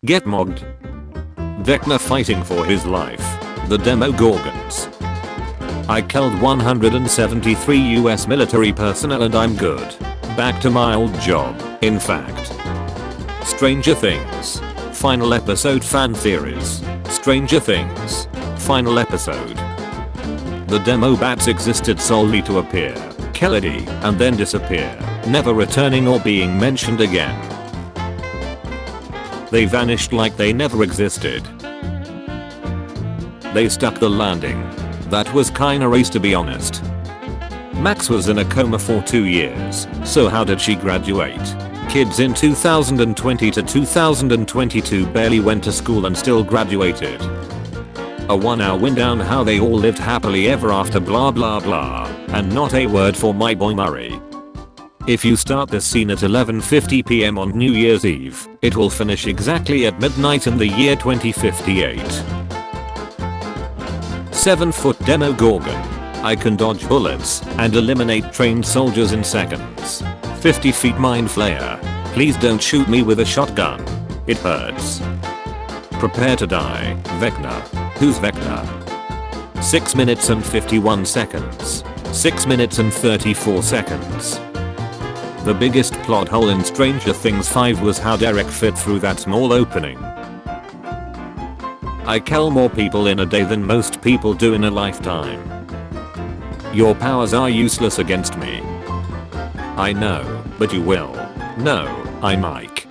Get mogged. Vecna fighting for his life. The Demogorgons. I killed 173 US military personnel and I'm good. Back to my old job, in fact. Stranger Things. Final episode fan theories. Stranger Things. Final episode. The demo bats existed solely to appear, kill Eddie, and then disappear, never returning or being mentioned again. They vanished like they never existed. They stuck the landing. That was kinda race to be honest. Max was in a coma for 2 years, so how did she graduate? Kids in 2020 to 2022 barely went to school and still graduated. A 1-hour win down how they all lived happily ever after blah blah blah, and not a word for my boy Murray. If you start this scene at 11:50 PM on New Year's Eve, it will finish exactly at midnight in the year 2058. 7-foot Demogorgon. I can dodge bullets and eliminate trained soldiers in seconds. 50 feet mind flayer. Please don't shoot me with a shotgun. It hurts. Prepare to die, Vecna. Who's Vecna? 6 minutes and 51 seconds. 6 minutes and 34 seconds. The biggest plot hole in Stranger Things 5 was how Derek fit through that small opening. I kill more people in a day than most people do in a lifetime. Your powers are useless against me. I know, but you will. No, I Mike.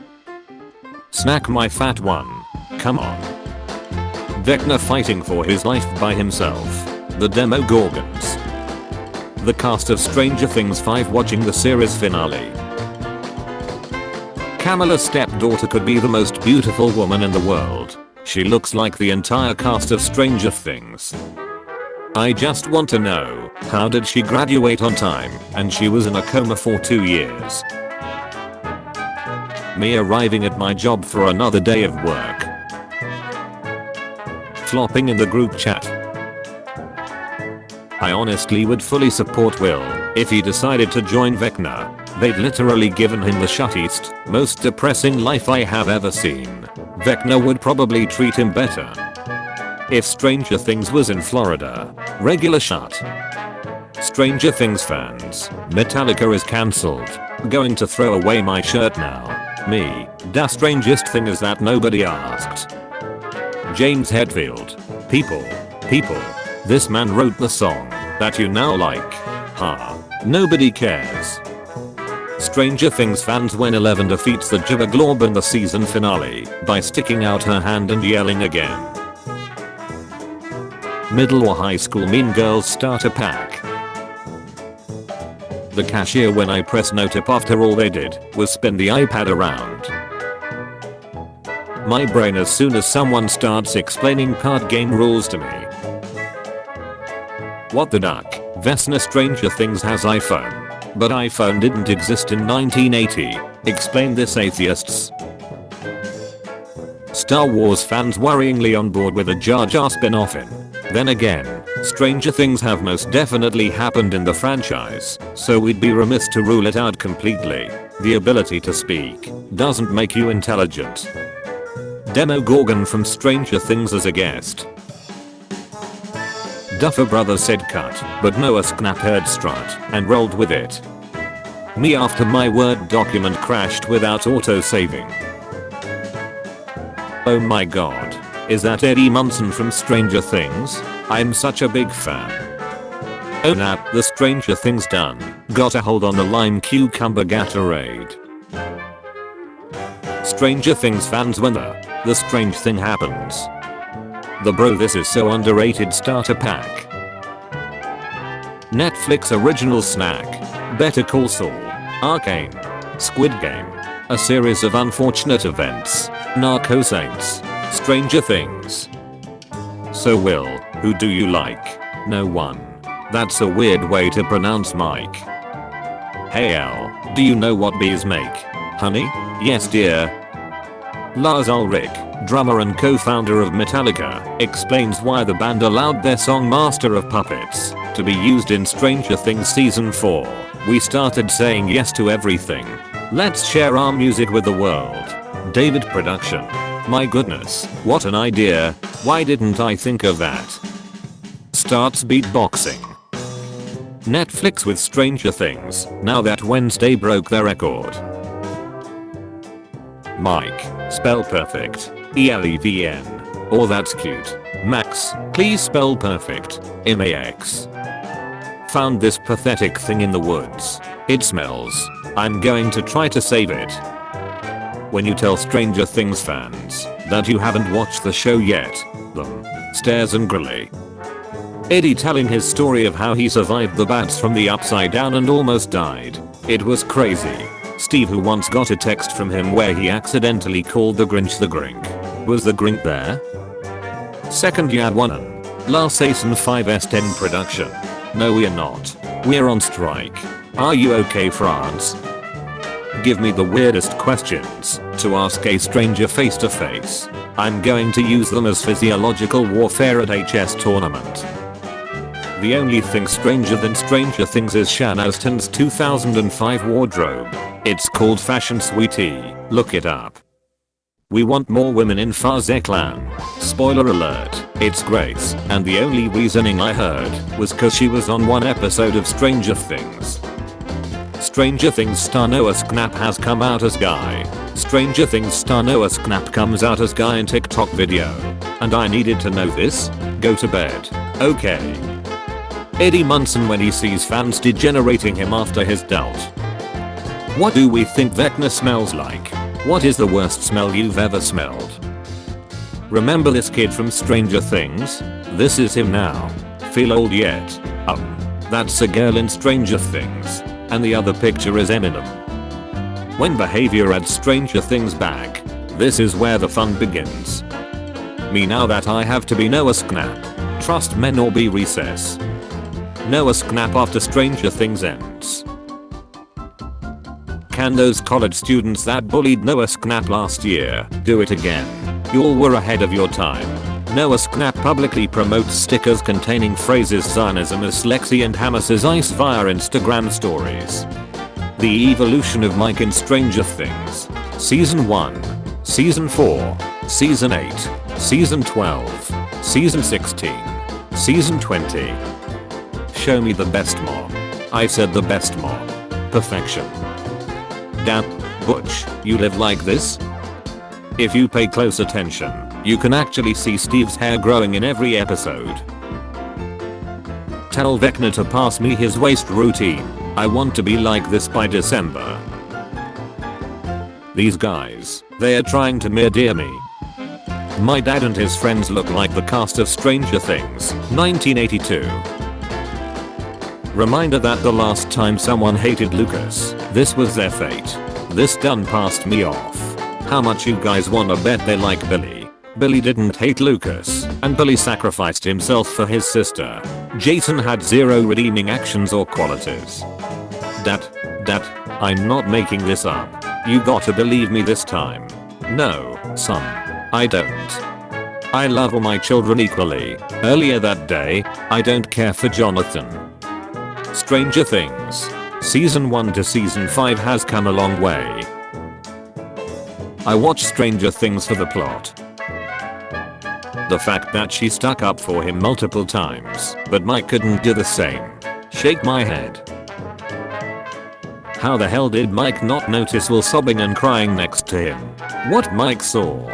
Snack my fat one. Come on. Vecna fighting for his life by himself. The Demogorgons. The cast of Stranger Things 5 watching the series finale. Kamala's stepdaughter could be the most beautiful woman in the world. She looks like the entire cast of Stranger Things. I just want to know, how did she graduate on time and she was in a coma for 2 years? Me arriving at my job for another day of work. Flopping in the group chat. I honestly would fully support Will if he decided to join Vecna. They'd literally given him the shuttiest, most depressing life I have ever seen. Vecna would probably treat him better. If Stranger Things was in Florida, regular shut. Stranger Things fans, Metallica is cancelled. Going to throw away my shirt now. Me, the strangest thing is that nobody asked. James Hetfield. People. This man wrote the song that you now like. Nobody cares. Stranger Things fans when 11 defeats the Jibberglorb in the season finale by sticking out her hand and yelling again. Middle or high school Mean Girls starter pack. The cashier when I press no tip after all they did was spin the iPad around. My brain as soon as someone starts explaining card game rules to me. What the duck? Vecna Stranger Things has iPhone. But iPhone didn't exist in 1980. Explain this atheists. Star Wars fans worryingly on board with a Jar Jar spin-off in. Then again, stranger things have most definitely happened in the franchise, so we'd be remiss to rule it out completely. The ability to speak doesn't make you intelligent. Demogorgon from Stranger Things as a guest. Duffer Brothers said cut, but Noah Schnapp heard strut and rolled with it. Me after my Word document crashed without auto-saving. Oh my god. Is that Eddie Munson from Stranger Things? I'm such a big fan. Oh nap, the Stranger Things done. Got a hold on the lime cucumber Gatorade. Stranger Things fans when the strange thing happens. The bro this is so underrated starter pack. Netflix original snack. Better Call Saul. Arcane. Squid Game. A series of unfortunate events. Narco Saints. Stranger Things. So Will, who do you like? No one. That's a weird way to pronounce Mike. Hey Al, do you know what bees make? Honey? Yes dear. Lars Ulrich, drummer and co-founder of Metallica, explains why the band allowed their song Master of Puppets to be used in Stranger Things Season 4. We started saying yes to everything. Let's share our music with the world. David Production. My goodness, what an idea. Why didn't I think of that? Starts beatboxing. Netflix with Stranger Things, now that Wednesday broke their record. Mike, spell perfect. ELEVN. Oh, that's cute. Max, please spell perfect. MAX. Found this pathetic thing in the woods. It smells. I'm going to try to save it. When you tell Stranger Things fans that you haven't watched the show yet, them stares angrily. Eddie telling his story of how he survived the bats from the upside down and almost died. It was crazy. Steve, who once got a text from him where he accidentally called the Grinch the Grink. Was the Grink there? Second Yad One. La Season 5S10 production. No, we're not. We're on strike. Are you okay, France? Give me the weirdest questions to ask a stranger face to face. I'm going to use them as physiological warfare at HS tournament. The only thing stranger than Stranger Things is Shan Aston's 2005 wardrobe. It's called Fashion Sweetie. Look it up. We want more women in Faze Clan. Spoiler alert, it's Grace, and the only reasoning I heard was cause she was on one episode of Stranger Things. Stranger Things star Noah Schnapp has come out as guy. Stranger Things star Noah Schnapp comes out as guy in TikTok video. And I needed to know this? Go to bed. Okay. Eddie Munson when he sees fans degenerating him after his doubt. What do we think Vecna smells like? What is the worst smell you've ever smelled? Remember this kid from Stranger Things? This is him now. Feel old yet? That's a girl in Stranger Things. And the other picture is Eminem. When behavior adds Stranger Things back, this is where the fun begins. Me now that I have to be Noah Schnapp. Trust men or be recess. Noah Schnapp after Stranger Things ends. Can those college students that bullied Noah Schnapp last year do it again? Y'all were ahead of your time. Noah Schnapp publicly promotes stickers containing phrases Zionism as Lexi and Hamas's ice via Instagram stories. The evolution of Mike in Stranger Things. Season 1. Season 4. Season 8. Season 12. Season 16. Season 20. Show me the best mom. I said the best mom. Perfection. Damn, Butch, you live like this? If you pay close attention, you can actually see Steve's hair growing in every episode. Tell Vecna to pass me his waist routine. I want to be like this by December. These guys, they are trying to murder me. My dad and his friends look like the cast of Stranger Things, 1982. Reminder that the last time someone hated Lucas, this was their fate. This done passed me off. How much you guys wanna bet they like Billy? Billy didn't hate Lucas, and Billy sacrificed himself for his sister. Jason had zero redeeming actions or qualities. Dat, I'm not making this up. You gotta believe me this time. No, son. I don't. I love all my children equally. Earlier that day, I don't care for Jonathan. Stranger Things. Season 1 to Season 5 has come a long way. I watch Stranger Things for the plot. The fact that she stuck up for him multiple times, but Mike couldn't do the same. Shake my head. How the hell did Mike not notice Will sobbing and crying next to him? What Mike saw?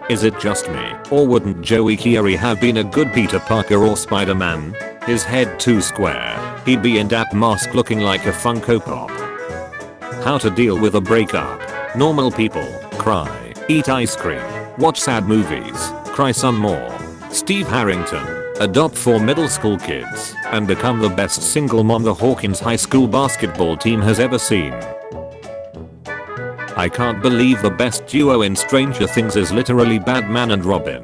Is it just me, or wouldn't Joey Keery have been a good Peter Parker or Spider-Man? His head too square. He'd be in that mask looking like a Funko Pop. How to deal with a breakup. Normal people, cry, eat ice cream, watch sad movies, cry some more. Steve Harrington, adopt 4 middle school kids, and become the best single mom the Hawkins High School basketball team has ever seen. I can't believe the best duo in Stranger Things is literally Batman and Robin.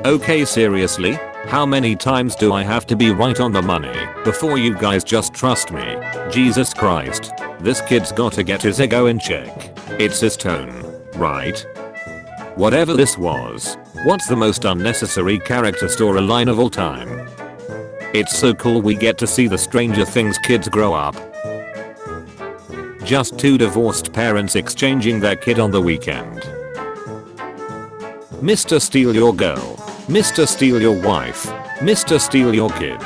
Okay, seriously? How many times do I have to be right on the money before you guys just trust me? Jesus Christ. This kid's gotta get his ego in check. It's his tone, right? Whatever this was, what's the most unnecessary character storyline of all time? It's so cool we get to see the Stranger Things kids grow up. Just 2 divorced parents exchanging their kid on the weekend. Mr. Steal Your Girl. Mr. Steal Your Wife. Mr. Steal Your Kids.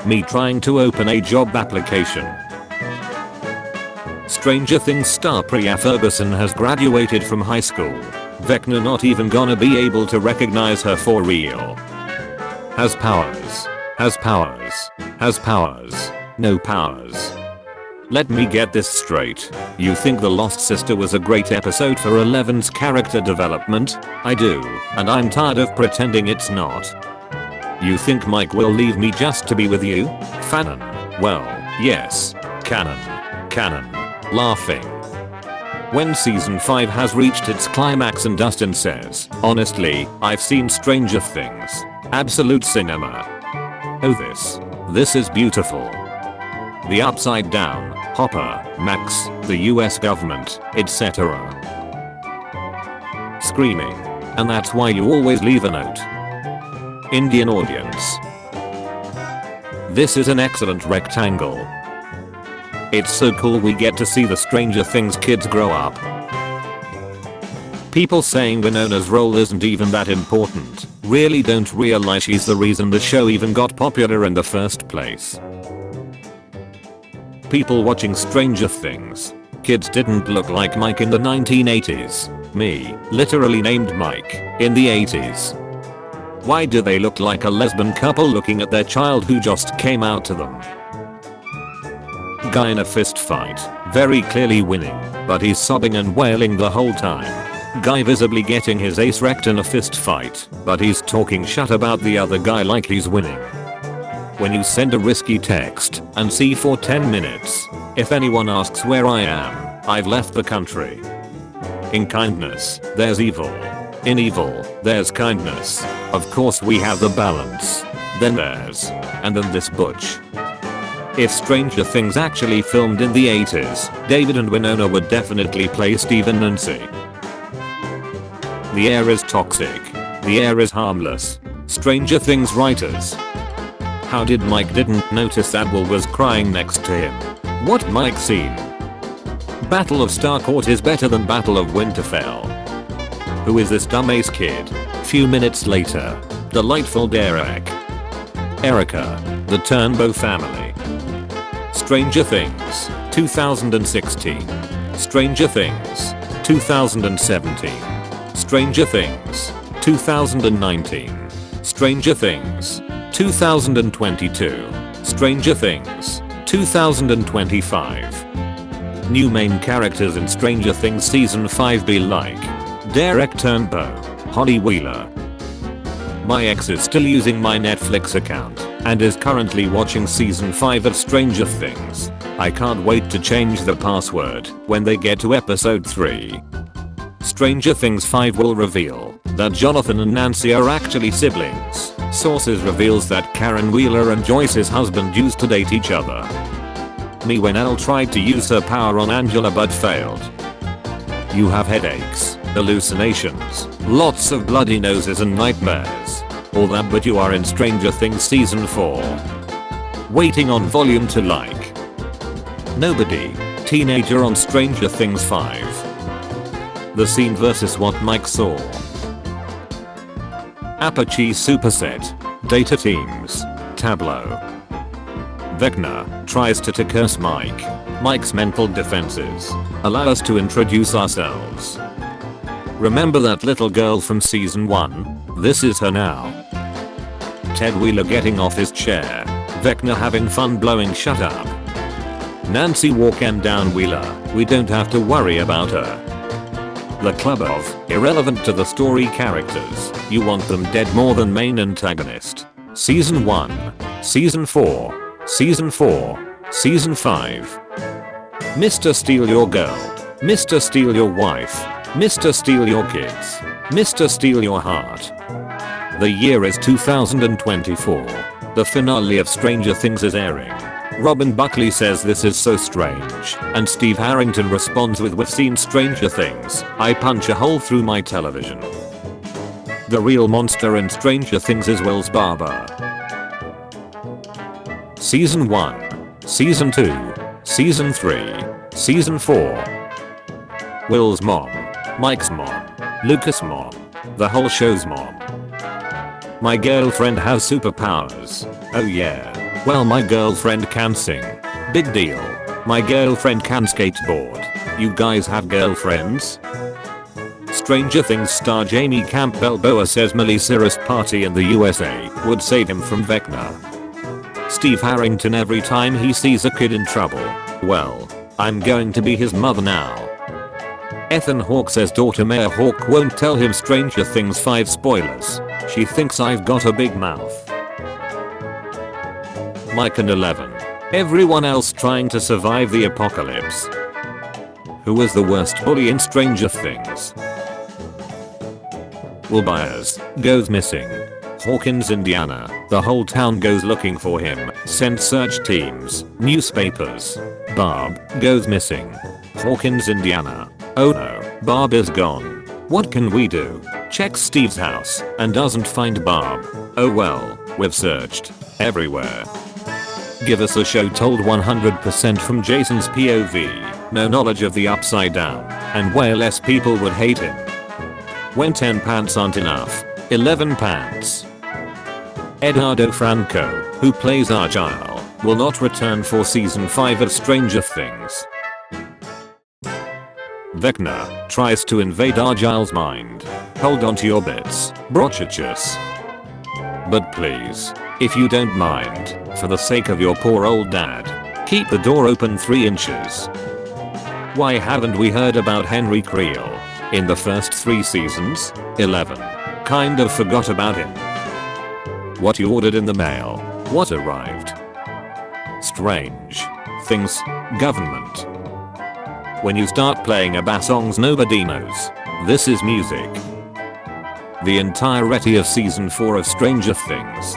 Me trying to open a job application. Stranger Things star Priya Ferguson has graduated from high school. Vecna not even gonna be able to recognize her for real. Has powers. Has powers. Has powers. No powers. Let me get this straight. You think The Lost Sister was a great episode for Eleven's character development? I do, and I'm tired of pretending it's not. You think Mike will leave me just to be with you? Fanon. Well, yes. Canon. Canon. Laughing. When season 5 has reached its climax and Dustin says, honestly, I've seen Stranger Things. Absolute cinema. Oh this is beautiful. The upside down, Hopper, Max, the US government, etc. Screaming. And that's why you always leave a note. Indian audience. This is an excellent rectangle. It's so cool we get to see the Stranger Things kids grow up. People saying Winona's role isn't even that important really don't realize she's the reason the show even got popular in the first place. People watching Stranger Things. Kids didn't look like Mike in the 1980s. Me, literally named Mike, in the 80s. Why do they look like a lesbian couple looking at their child who just came out to them? Guy in a fist fight, very clearly winning, but he's sobbing and wailing the whole time. Guy visibly getting his ace wrecked in a fist fight, but he's talking shit about the other guy like he's winning. When you send a risky text and see for 10 minutes, if anyone asks where I am, I've left the country. In kindness, there's evil. In evil, there's kindness. Of course we have the balance. Then there's, and then this butch. If Stranger Things actually filmed in the 80s, David and Winona would definitely play Steve and Nancy. The air is toxic. The air is harmless. Stranger Things writers. How did Mike didn't notice that Will was crying next to him? What Mike seen? Battle of Starcourt is better than Battle of Winterfell. Who is this dumbass kid? Few minutes later. Delightful Derek. Erica. The Turnbow family. Stranger Things, 2016. Stranger Things, 2017. Stranger Things, 2019. Stranger Things, 2022. Stranger Things, 2025. New main characters in Stranger Things Season 5 be like Derek Turnbow, Holly Wheeler. My ex is still using my Netflix account and is currently watching season 5 of Stranger Things. I can't wait to change the password when they get to episode 3. Stranger Things 5 will reveal that Jonathan and Nancy are actually siblings. Sources reveals that Karen Wheeler and Joyce's husband used to date each other. Me when Elle tried to use her power on Angela but failed. You have headaches, hallucinations, lots of bloody noses and nightmares. All that but you are in Stranger Things Season 4. Waiting on volume to like. Nobody. Teenager on Stranger Things 5. The scene versus what Mike saw. Apache Superset. Data Teams. Tableau. Vecna tries to curse Mike. Mike's mental defenses allow us to introduce ourselves. Remember that little girl from season 1? This is her now. Ted Wheeler getting off his chair. Vecna having fun blowing shut up. Nancy walking down Wheeler. We don't have to worry about her. The club of irrelevant to the story characters. You want them dead more than main antagonist. Season 1. Season 4. Season 4. Season 5. Mr. Steal Your Girl. Mr. Steal Your Wife. Mr. Steal Your Kids. Mr. Steal Your Heart. The year is 2024. The finale of Stranger Things is airing. Robin Buckley says this is so strange, and Steve Harrington responds with, we've seen Stranger Things. I punch a hole through my television. The real monster in Stranger Things is Will's barber. Season 1. Season 2. Season 3. Season 4. Will's mom. Mike's mom. Lucas mom. The whole show's mom. My girlfriend has superpowers. Oh yeah. Well, my girlfriend can sing. Big deal. My girlfriend can skateboard. You guys have girlfriends? Stranger Things star Jamie Campbell Boa says Miley Cyrus' party in the USA would save him from Vecna. Steve Harrington every time he sees a kid in trouble. Well, I'm going to be his mother now. Ethan Hawke says daughter Maya Hawke won't tell him Stranger Things 5 spoilers. She thinks I've got a big mouth. Mike and 11. Everyone else trying to survive the apocalypse. Who was the worst bully in Stranger Things? Will Byers goes missing. Hawkins, Indiana. The whole town goes looking for him. Send search teams. Newspapers. Barb goes missing. Hawkins, Indiana. Oh no, Barb is gone. What can we do? Checks Steve's house and doesn't find Barb. Oh well, we've searched everywhere. Give us a show told 100% from Jason's POV. No knowledge of the upside down, and way less people would hate him. When 10 pants aren't enough, 11 pants. Eduardo Franco, who plays Argyle, will not return for season 5 of Stranger Things. Vecna tries to invade Argyle's mind. Hold on to your bits, brochachus. But please, if you don't mind, for the sake of your poor old dad, keep the door open 3 inches. Why haven't we heard about Henry Creel in the first 3 seasons? 11. Kind of forgot about him. What you ordered in the mail? What arrived? Strange Things Government. When you start playing ABBA songs nobody knows, this is music. The entirety of season 4 of Stranger Things.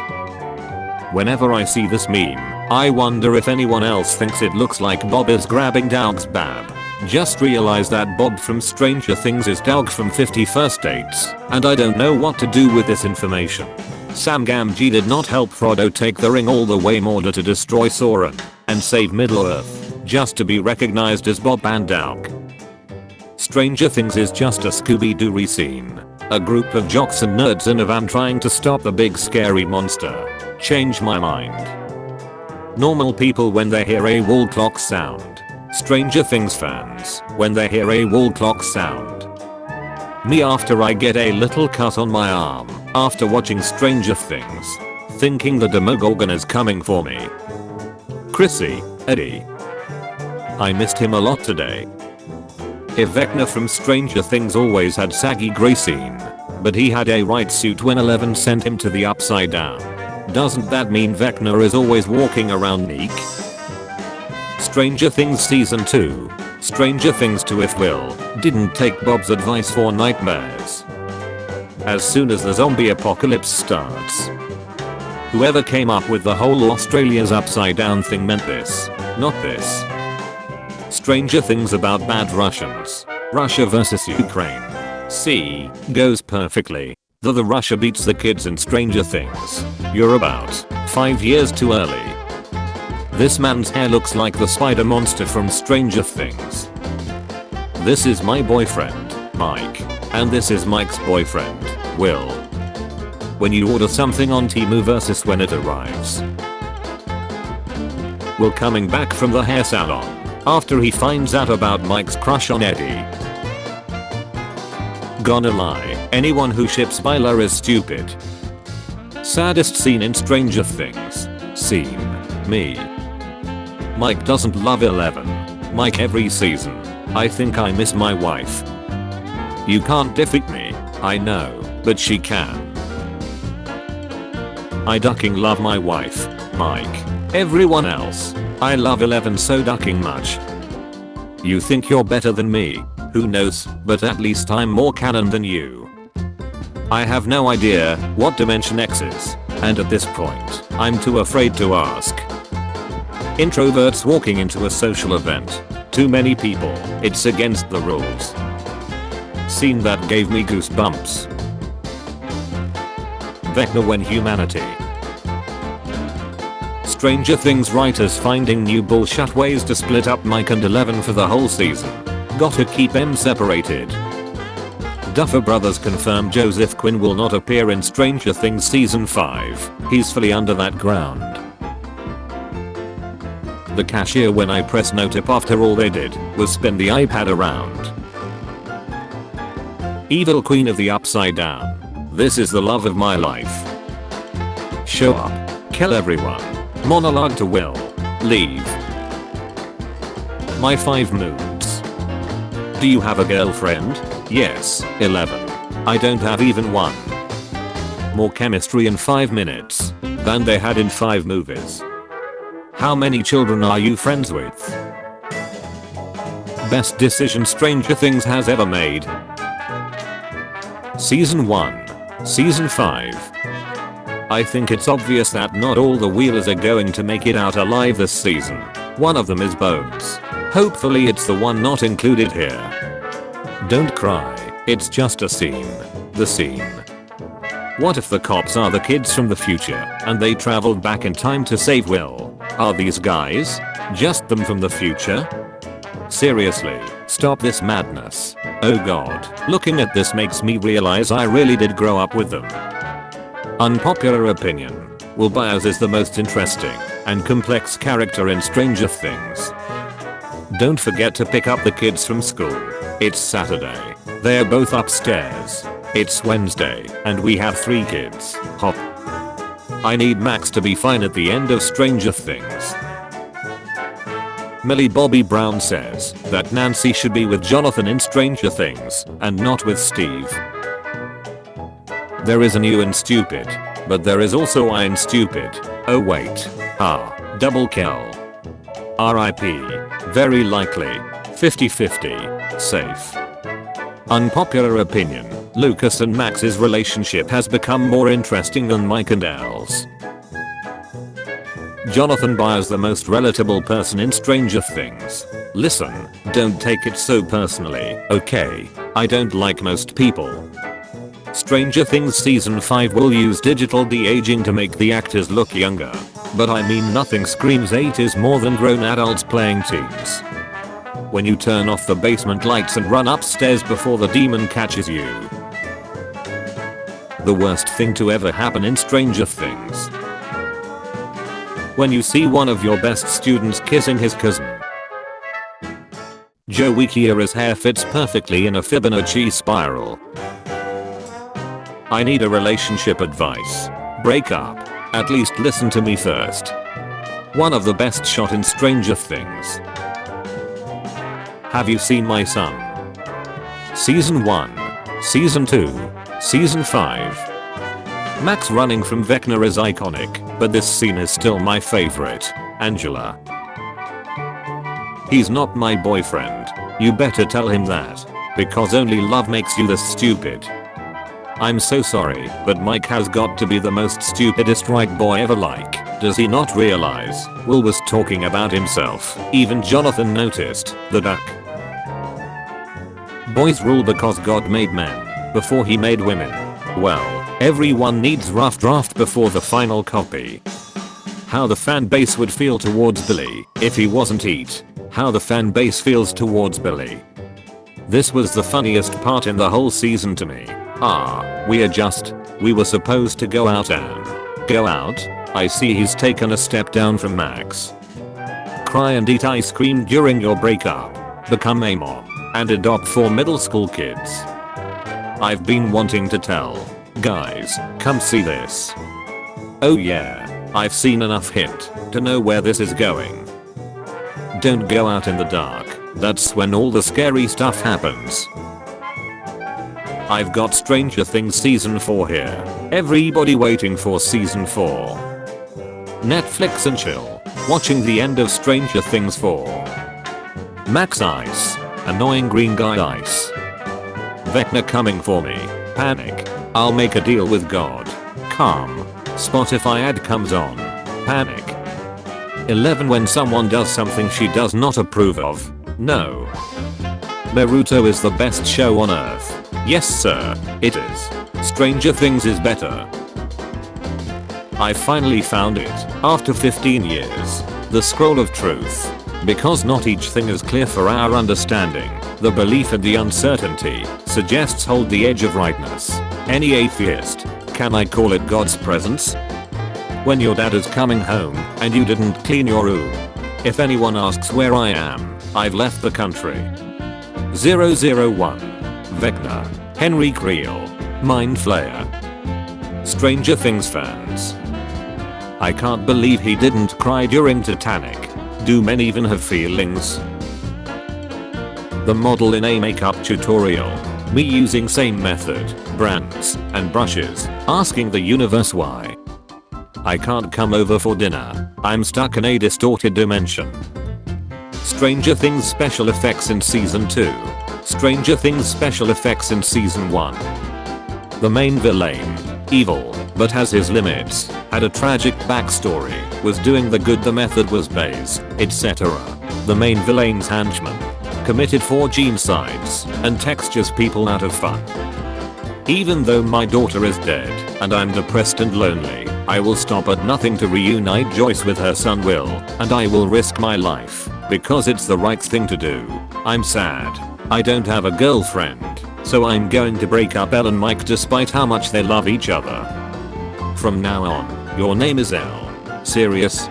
Whenever I see this meme, I wonder if anyone else thinks it looks like Bob is grabbing Doug's bab. Just realized that Bob from Stranger Things is Doug from 50 First Dates, and I don't know what to do with this information. Sam Gamgee did not help Frodo take the ring all the way Mordor to destroy Sauron and save Middle-earth, just to be recognized as Bob and Doug. Stranger Things is just a Scooby-Doo re-scene. A group of jocks and nerds in a van trying to stop the big scary monster. Change my mind. Normal people when they hear a wall clock sound. Stranger Things fans when they hear a wall clock sound. Me after I get a little cut on my arm after watching Stranger Things, thinking the Demogorgon is coming for me. Chrissy, Eddie. I missed him a lot today. If Vecna from Stranger Things always had saggy gray scene, but he had a white suit when 11 sent him to the upside down, doesn't that mean Vecna is always walking around neat? Stranger Things Season 2. Stranger Things 2 if Will didn't take Bob's advice for nightmares. As soon as the zombie apocalypse starts. Whoever came up with the whole Australia's upside down thing meant this, not this. Stranger Things about bad Russians. Russia vs Ukraine. C goes perfectly. Though the Russia beats the kids in Stranger Things. You're about 5 years too early. This man's hair looks like the spider monster from Stranger Things. This is my boyfriend, Mike. And this is Mike's boyfriend, Will. When you order something on Temu versus when it arrives. Will coming back from the hair salon after he finds out about Mike's crush on Eddie. Gonna lie, anyone who ships Byler is stupid. Saddest scene in Stranger Things. Scene. Me. Mike doesn't love 11. Mike every season. I think I miss my wife. You can't defeat me, I know, but she can. I ducking love my wife, Mike. Everyone else, I love 11 so ducking much. You think you're better than me, who knows, but at least I'm more canon than you. I have no idea what Dimension X is, and at this point, I'm too afraid to ask. Introverts walking into a social event. Too many people, it's against the rules. Scene that gave me goosebumps. Vecna when humanity. Stranger Things writers finding new bullshit ways to split up Mike and 11 for the whole season. Gotta keep them separated. Duffer Brothers confirm Joseph Quinn will not appear in Stranger Things season 5. He's fully under that ground. The cashier when I pressed no tip after all they did was spin the iPad around. Evil Queen of the Upside Down. This is the love of my life. Show up. Kill everyone. Monologue to Will. Leave. My 5 moods. Do you have a girlfriend? Yes, 11. I don't have even one. More chemistry in 5 minutes than they had in 5 movies. How many children are you friends with? Best decision Stranger Things has ever made. Season 1. Season 5. I think it's obvious that not all the Wheelers are going to make it out alive this season. One of them is Bones. Hopefully it's the one not included here. Don't cry, it's just a scene. The scene. What if the cops are the kids from the future and they traveled back in time to save Will? Are these guys just them from the future? Seriously, stop this madness. Oh god, looking at this makes me realize I really did grow up with them. Unpopular opinion. Will Byers is the most interesting and complex character in Stranger Things. Don't forget to pick up the kids from school. It's Saturday. They're both upstairs. It's Wednesday and we have 3 kids. Hop. I need Max to be fine at the end of Stranger Things. Millie Bobby Brown says that Nancy should be with Jonathan in Stranger Things and not with Steve. There is a new and stupid, but there is also I and stupid. Oh wait. Double kill. RIP. Very likely. 50-50. Safe. Unpopular opinion. Lucas and Max's relationship has become more interesting than Mike and Elle's. Jonathan Byers the most relatable person in Stranger Things. Listen, don't take it so personally, okay? I don't like most people. Stranger Things season 5 will use digital de-aging to make the actors look younger. But I mean nothing screams 80s more than grown adults playing teens. When you turn off the basement lights and run upstairs before the demon catches you. The worst thing to ever happen in Stranger Things. When you see one of your best students kissing his cousin. Joey Kiera's hair fits perfectly in a Fibonacci spiral. I need a relationship advice. Break up. At least listen to me first. One of the best shot in Stranger Things. Have you seen my son? Season 1. Season 2. Season 5. Max running from Vecna is iconic, but this scene is still my favorite. Angela. He's not my boyfriend. You better tell him that. Because only love makes you this stupid. I'm so sorry, but Mike has got to be the most stupidest right boy ever. Like, does he not realize Will was talking about himself? Even Jonathan noticed the duck. Boys rule because God made men before he made women. Well, everyone needs rough draft before the final copy. How the fan base would feel towards Billy if he wasn't Eat. How the fan base feels towards Billy. This was the funniest part in the whole season to me. We were supposed to go out and go out. I see he's taken a step down from Max. Cry and eat ice cream during your breakup. Become a mom and adopt 4 middle school kids. I've been wanting to tell. Guys, come see this. Oh yeah, I've seen enough hint to know where this is going. Don't go out in the dark. That's when all the scary stuff happens. I've got Stranger Things season 4 here. Everybody waiting for season 4. Netflix and chill. Watching the end of Stranger Things 4. Max Ice. Annoying green guy Ice. Vecna coming for me. Panic. I'll make a deal with God. Calm. Spotify ad comes on. Panic. 11 when someone does something she does not approve of. No. Naruto is the best show on earth. Yes sir, it is. Stranger Things is better. I finally found it, after 15 years. The Scroll of Truth. Because not each thing is clear for our understanding, The belief and the uncertainty suggests hold the edge of rightness. Any atheist, can I call it God's presence? When your dad is coming home and you didn't clean your room. If anyone asks where I am, I've left the country. 001. Vecna, Henry Creel, Mind Flayer. Stranger Things fans. I can't believe he didn't cry during Titanic. Do men even have feelings? The model in a makeup tutorial. Me using same method, brands, and brushes, asking the universe why. I can't come over for dinner. I'm stuck in a distorted dimension. Stranger Things special effects in season 2. Stranger Things special effects in season 1. The main villain, evil, but has his limits, had a tragic backstory, was doing the good, the method was base, etc. The main villain's henchman committed 4 genocides and textures people out of fun. Even though my daughter is dead and I'm depressed and lonely, I will stop at nothing to reunite Joyce with her son Will, and I will risk my life because it's the right thing to do. I'm sad. I don't have a girlfriend, so I'm going to break up Elle and Mike despite how much they love each other. From now on, your name is Elle. Serious?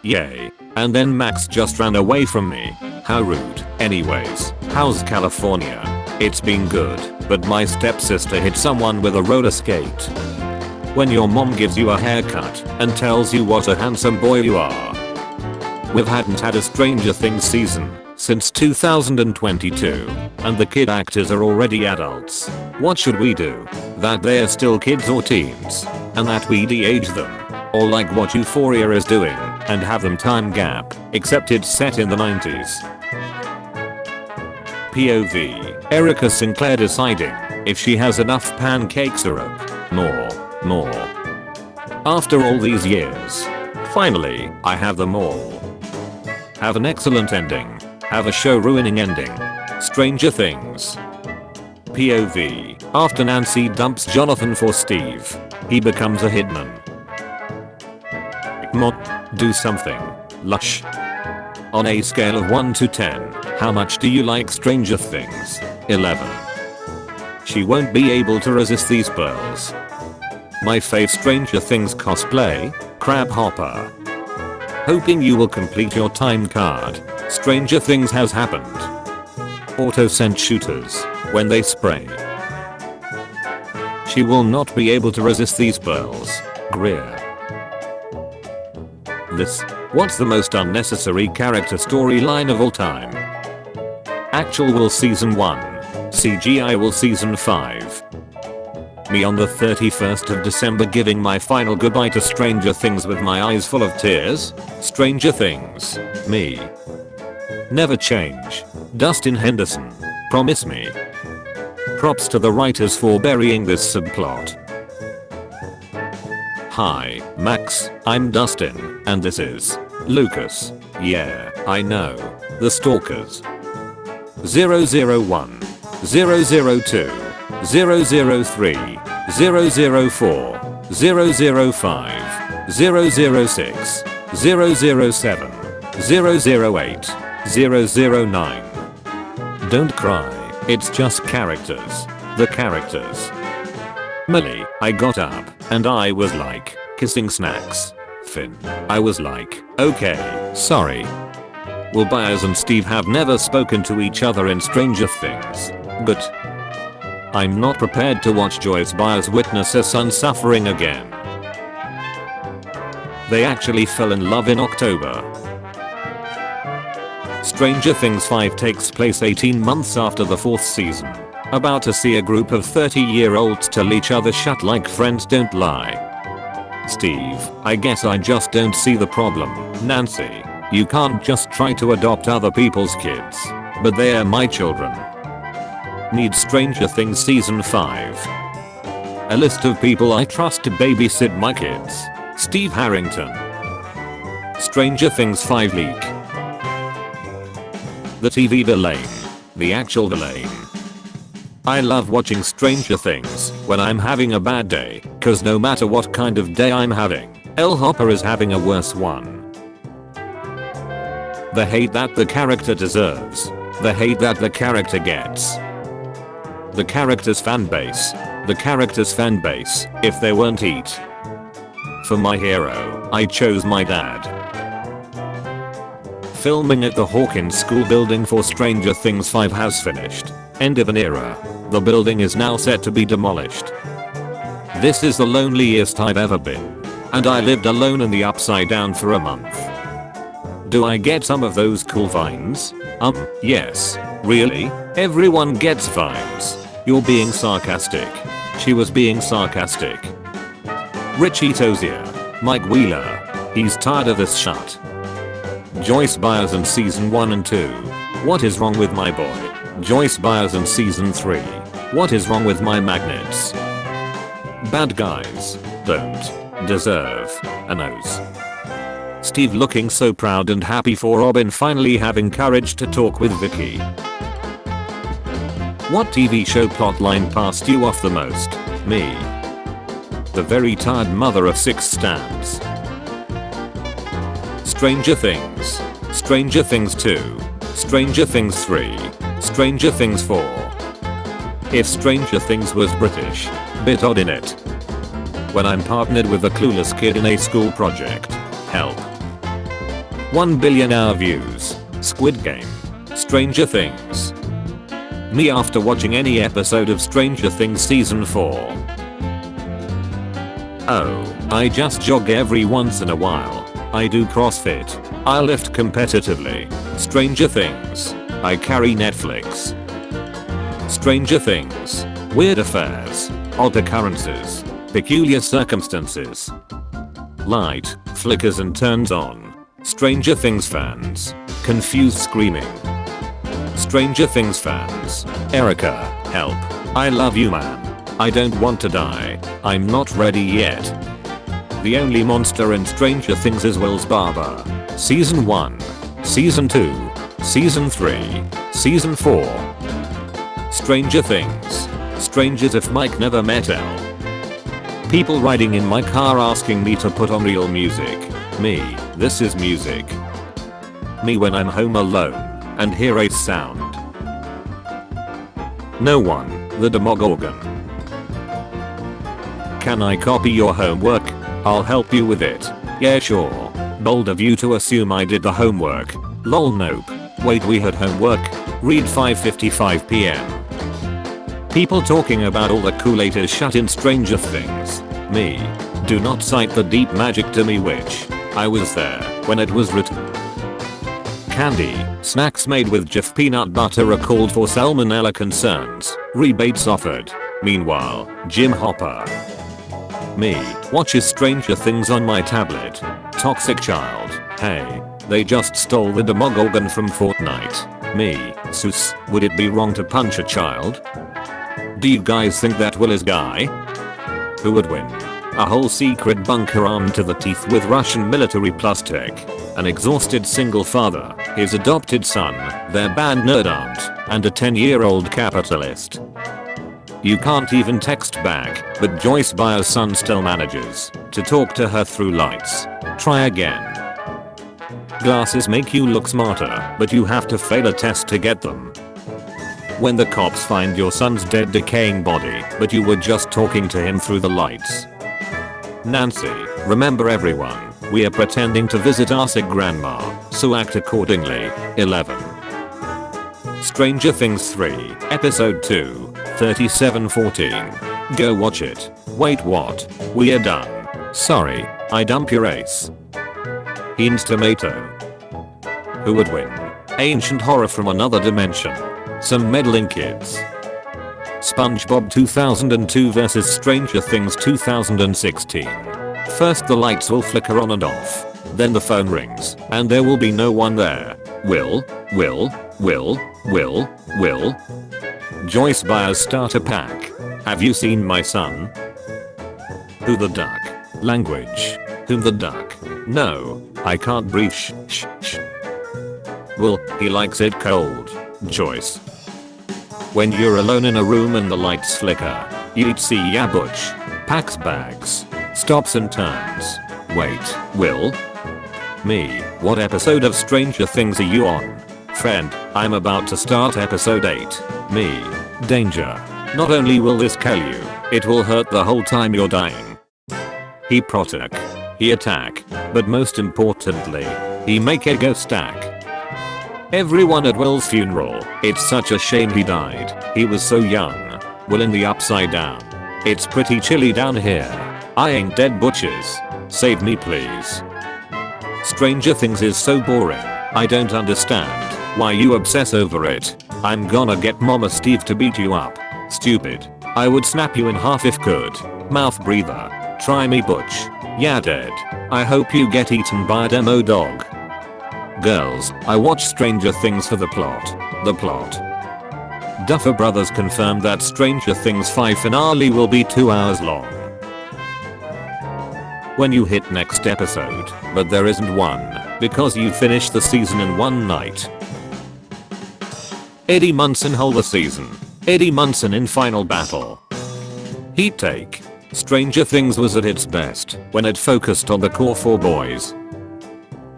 Yay. And then Max just ran away from me. How rude. Anyways, how's California? It's been good, but my stepsister hit someone with a roller skate. When your mom gives you a haircut and tells you what a handsome boy you are. We hadn't had a Stranger Things season since 2022, and the kid actors are already adults. What should we do? That they're still kids or teens, and that we de-age them? Or like what Euphoria is doing, and have them time gap, except it's set in the 90s. POV, Erica Sinclair deciding if she has enough pancake syrup. More. After all these years. Finally, I have them all. Have an excellent ending. Have a show-ruining ending. Stranger Things. POV, after Nancy dumps Jonathan for Steve, he becomes a hitman. Mod, do something. Lush. On a scale of 1 to 10, how much do you like Stranger Things? 11. She won't be able to resist these pearls. My fave Stranger Things cosplay, Crab Hopper. Hoping you will complete your time card. Stranger Things has happened. Auto-sent shooters, when they spray. She will not be able to resist these pearls. Greer. What's the most unnecessary character storyline of all time? Actual Will season 1. CGI Will season 5. Me on the 31st of December giving my final goodbye to Stranger Things with my eyes full of tears. Stranger Things. Me. Never change. Dustin Henderson. Promise me. Props to the writers for burying this subplot. Hi, Max, I'm Dustin, and this is Lucas. Yeah, I know. The Stalkers. 001. 002. 003. 004. 005. 006. 007. 008. 009. Don't cry, it's just characters. The characters. Millie, I got up, and I was like, kissing snacks. Finn, I was like, okay, sorry. Will Byers and Steve have never spoken to each other in Stranger Things. But I'm not prepared to watch Joyce Byers witness her son suffering again. They actually fell in love in October. Stranger Things 5 takes place 18 months after the 4th season. About to see a group of 30-year-olds tell each other shut like friends don't lie. Steve, I guess I just don't see the problem. Nancy, you can't just try to adopt other people's kids. But they are my children. Need Stranger Things season 5. A list of people I trust to babysit my kids. Steve Harrington. Stranger Things 5 leak. The TV villain. The actual villain. I love watching Stranger Things when I'm having a bad day, cause no matter what kind of day I'm having, Elle Hopper is having a worse one. The hate that the character deserves. The hate that the character gets. The character's fanbase. The character's fanbase. If they weren't eat. For my hero, I chose my dad. Filming at the Hawkins School building for Stranger Things 5 has finished. End of an era. The building is now set to be demolished. This is the loneliest I've ever been. And I lived alone in the Upside Down for a month. Do I get some of those cool vines? Yes. Really? Everyone gets vines. You're being sarcastic. She was being sarcastic. Richie Tozier. Mike Wheeler. He's tired of this shit. Joyce Byers in season 1 and 2. What is wrong with my boy? Joyce Byers in season 3. What is wrong with my magnets? Bad guys don't deserve a nose. Steve looking so proud and happy for Robin finally having courage to talk with Vicky. What TV show plotline passed you off the most? Me. The very tired mother of 6 stands. Stranger Things. Stranger Things 2. Stranger Things 3. Stranger Things 4. If Stranger Things was British, bit odd in it. When I'm partnered with a clueless kid in a school project. Help. 1 billion hour views. Squid Game. Stranger Things. Me after watching any episode of Stranger Things season 4. Oh, I just jog every once in a while. I do CrossFit. I lift competitively. Stranger Things. I carry Netflix. Stranger Things. Weird affairs. Odd occurrences. Peculiar circumstances. Light flickers and turns on. Stranger Things fans. Confused screaming. Stranger Things fans. Erica, help. I love you, man. I don't want to die. I'm not ready yet. The only monster in Stranger Things is Will's barber. Season 1. Season 2. Season 3. Season 4. Stranger Things. Strange as if Mike never met Elle. People riding in my car asking me to put on real music. Me, this is music. Me when I'm home alone and hear a sound. No one, the Demogorgon. Can I copy your homework? I'll help you with it. Yeah, sure. Bold of you to assume I did the homework. Lol, nope. Wait, we had homework? Read 5:55 PM. People talking about all the Kool-Aid is shut in Stranger Things. Me. Do not cite the deep magic to me, witch. I was there when it was written. Candy, snacks made with Jif peanut butter are called for salmonella concerns. Rebates offered. Meanwhile, Jim Hopper. Me, watches Stranger Things on my tablet. Toxic child. Hey, they just stole the Demogorgon from Fortnite. Me, sus, would it be wrong to punch a child? Do you guys think that Will is guy? Who would win? A whole secret bunker armed to the teeth with Russian military plus tech. An exhausted single father, his adopted son, their band nerd aunt, and a 10-year-old capitalist. You can't even text back, but Joyce Byers' son still manages to talk to her through lights. Try again. Glasses make you look smarter, but you have to fail a test to get them. When the cops find your son's dead decaying body, but you were just talking to him through the lights. Nancy, remember everyone, we are pretending to visit our sick grandma, so act accordingly. 11. Stranger Things 3, Episode 2, 3714. Go watch it. Wait, what? We are done. Sorry, I dump your ace. Heinz tomato. Who would win? Ancient horror from another dimension. Some meddling kids. SpongeBob 2002 vs Stranger Things 2016. First the lights will flicker on and off. Then the phone rings, and there will be no one there. Will. Joyce Byers starter pack. Have you seen my son? Who the duck? Language. Whom the duck? No, I can't breathe. Shh. Well, he likes it cold. Joyce. When you're alone in a room and the lights flicker, you'd see Yabuch. Packs bags. Stops and turns. Wait, Will? Me, what episode of Stranger Things are you on? Friend, I'm about to start episode 8. Me. Danger. Not only will this kill you, it will hurt the whole time you're dying. He protect. He attack. But most importantly, he make ego stack. Everyone at Will's funeral, it's such a shame he died. He was so young. Will in the upside down. It's pretty chilly down here. I ain't dead butchers. Save me please. Stranger Things is so boring. I don't understand why you obsess over it. I'm gonna get Mama Steve to beat you up. Stupid. I would snap you in half if could. Mouth breather. Try me butch. Yeah dead. I hope you get eaten by a demo dog. Girls, I watch Stranger Things for the plot. The plot. Duffer Brothers confirmed that Stranger Things 5 finale will be 2 hours long. When you hit next episode, but there isn't one, because you finished the season in one night. Eddie Munson hold the season. Eddie Munson in final battle. Heat take. Stranger Things was at its best when it focused on the core 4 boys.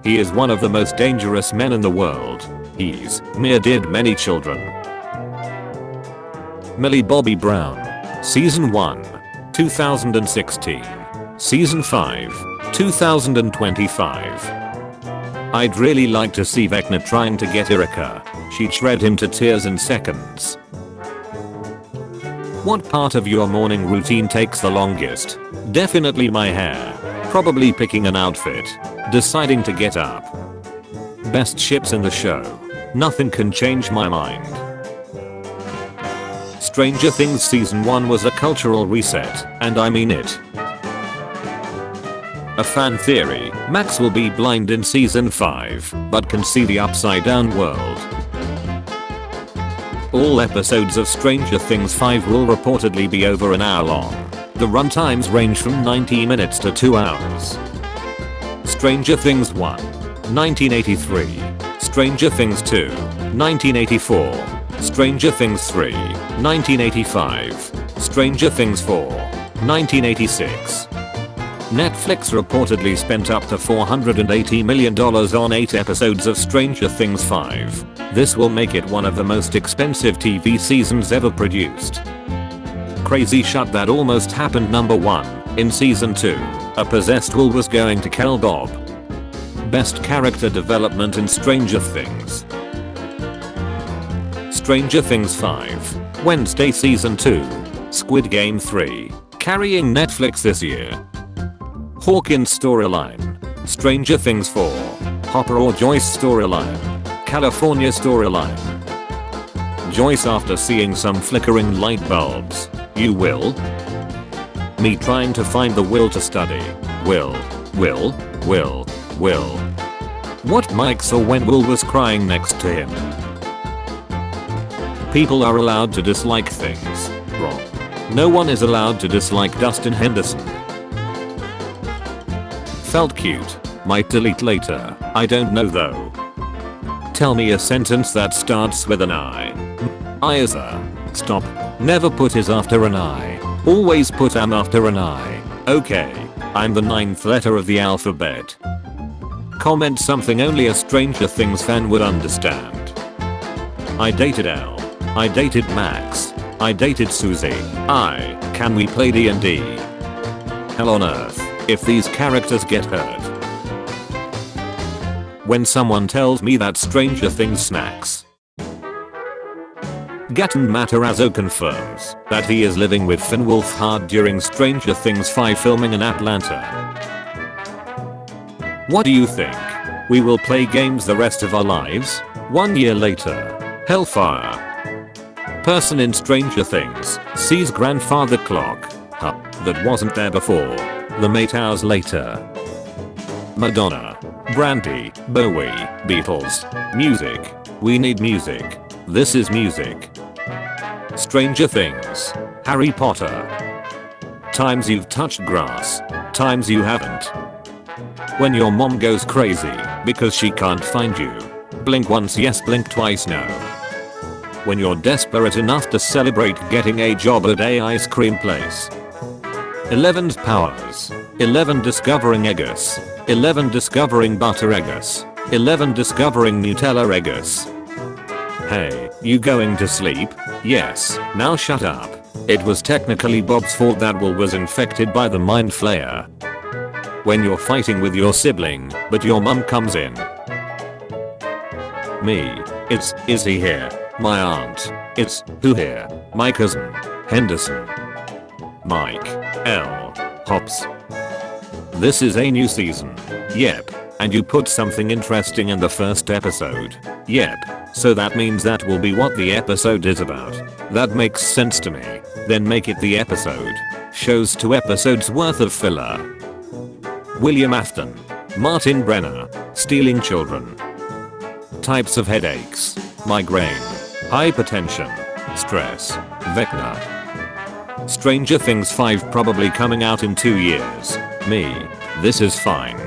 He is one of the most dangerous men in the world. He's murdered many children. Millie Bobby Brown. Season 1. 2016. Season 5. 2025. I'd really like to see Vecna trying to get Erica. She'd shred him to tears in seconds. What part of your morning routine takes the longest? Definitely my hair. Probably picking an outfit. Deciding to get up. Best ships in the show. Nothing can change my mind. Stranger Things season 1 was a cultural reset, and I mean it. A fan theory, Max will be blind in season 5, but can see the upside down world. All episodes of Stranger Things 5 will reportedly be over an hour long. The runtimes range from 90 minutes to 2 hours. Stranger Things 1. 1983. Stranger Things 2. 1984. Stranger Things 3. 1985. Stranger Things 4. 1986. Netflix reportedly spent up to $480 million on 8 episodes of Stranger Things 5. This will make it one of the most expensive TV seasons ever produced. Crazy shit that almost happened. Number 1. In season 2, a possessed Will was going to kill Bob. Best character development in Stranger Things. Stranger Things 5. Wednesday season 2. Squid Game 3. Carrying Netflix this year. Hawkins storyline. Stranger Things 4. Hopper or Joyce storyline. California storyline. Joyce after seeing some flickering light bulbs. You will? Me trying to find the will to study. Will. What Mike saw when Will was crying next to him. People are allowed to dislike things. Wrong. No one is allowed to dislike Dustin Henderson. Felt cute. Might delete later. I don't know though. Tell me a sentence that starts with an I. Stop. Never put is after an I. Always put am after an I. Okay. I'm the 9th letter of the alphabet. Comment something only a Stranger Things fan would understand. I dated L. I dated Max. I dated Susie. Can we play D&D? Hell on earth. If these characters get hurt. When someone tells me that Stranger Things smacks. Gaten Matarazzo confirms that he is living with Finn Wolfhard during Stranger Things 5 filming in Atlanta. What do you think? We will play games the rest of our lives? 1 year later. Hellfire. Person in Stranger Things sees grandfather clock. That wasn't there before. The mate hours later. Madonna. Brandy. Bowie. Beatles. Music. We need music. This is music. Stranger Things. Harry Potter. Times you've touched grass. Times you haven't. When your mom goes crazy because she can't find you. Blink once yes, blink twice no. When you're desperate enough to celebrate getting a job at a ice cream place. 11's powers. 11 discovering eggus. 11 discovering butter eggus. 11 discovering Nutella eggus. Hey, you going to sleep? Yes, now shut up. It was technically Bob's fault that Will was infected by the mind flayer. When you're fighting with your sibling, but your mum comes in. Me. Is he here? My aunt. It's who here? My cousin. Henderson. Mike. L. Hops. This is a new season. Yep. And you put something interesting in the first episode. Yep. So that means that will be what the episode is about. That makes sense to me. Then make it the episode. Shows 2 episodes worth of filler. William Afton. Martin Brenner. Stealing children. Types of headaches. Migraine. Hypertension. Stress. Vecna. Stranger Things 5 probably coming out in 2 years. Me. This is fine.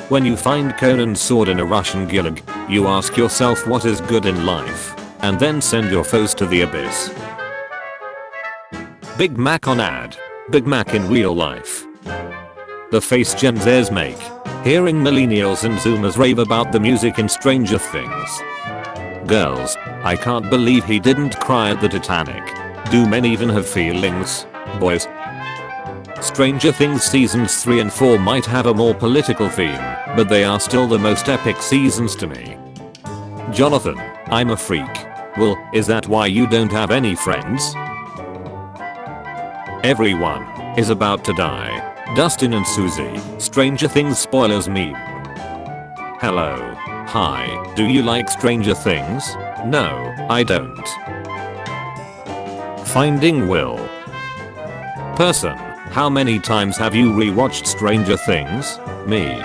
When you find Conan's sword in a Russian gulag, you ask yourself what is good in life, and then send your foes to the abyss. Big Mac on ad. Big Mac in real life. The face Gen Zers make. Hearing millennials and zoomers rave about the music in Stranger Things. Girls, I can't believe he didn't cry at the Titanic. Do men even have feelings? Boys. Stranger Things seasons 3 and 4 might have a more political theme, but they are still the most epic seasons to me. Jonathan, I'm a freak. Well, is that why you don't have any friends? Everyone is about to die. Dustin and Susie, Stranger Things spoilers meme. Hello. Hi, do you like Stranger Things? No, I don't. Finding Will. Person, how many times have you rewatched Stranger Things? Me.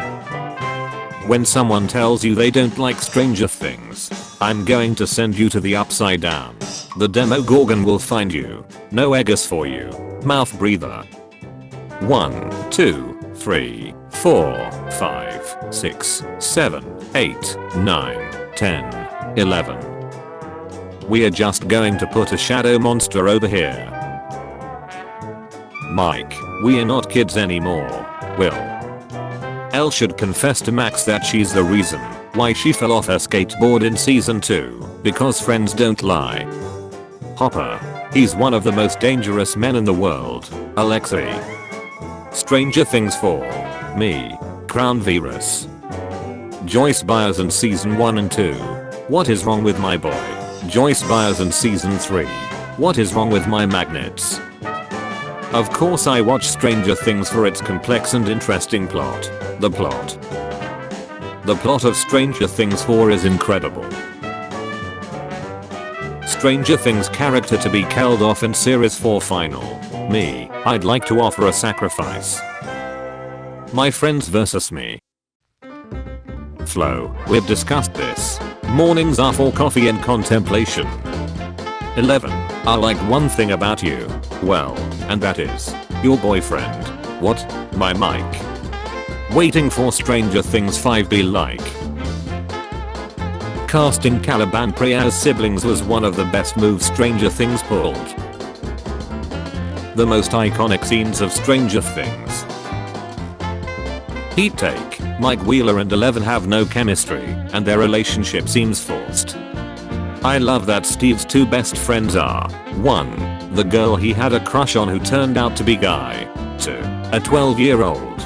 When someone tells you they don't like Stranger Things, I'm going to send you to the upside down. The Demogorgon will find you. No eggs for you. Mouth breather. 1, 2, 3, 4, 5, 6, 7, 8, 9, 10, 11. We are just going to put a shadow monster over here. Mike, we are not kids anymore. Will. Elle should confess to Max that she's the reason why she fell off her skateboard in season 2, because friends don't lie. Hopper. He's one of the most dangerous men in the world. Alexei. Stranger Things 4. Me. Crown Virus. Joyce Byers in season 1 and 2. What is wrong with my boy? Joyce Byers in season 3. What is wrong with my magnets? Of course I watch Stranger Things for its complex and interesting plot. The plot. The plot of Stranger Things 4 is incredible. Stranger Things character to be killed off in series 4 final. Me, I'd like to offer a sacrifice. My friends versus me. Flo, we've discussed this. Mornings are for coffee and contemplation. 11. I like one thing about you. Well, and that is your boyfriend. What? My Mike. Waiting for Stranger Things 5 be like. Casting Caliban Prey as siblings was one of the best moves Stranger Things pulled. The most iconic scenes of Stranger Things. Heat take. Mike Wheeler and 11 have no chemistry, and their relationship seems forced. I love that Steve's 2 best friends are 1. The girl he had a crush on who turned out to be Guy. 2. A 12-year-old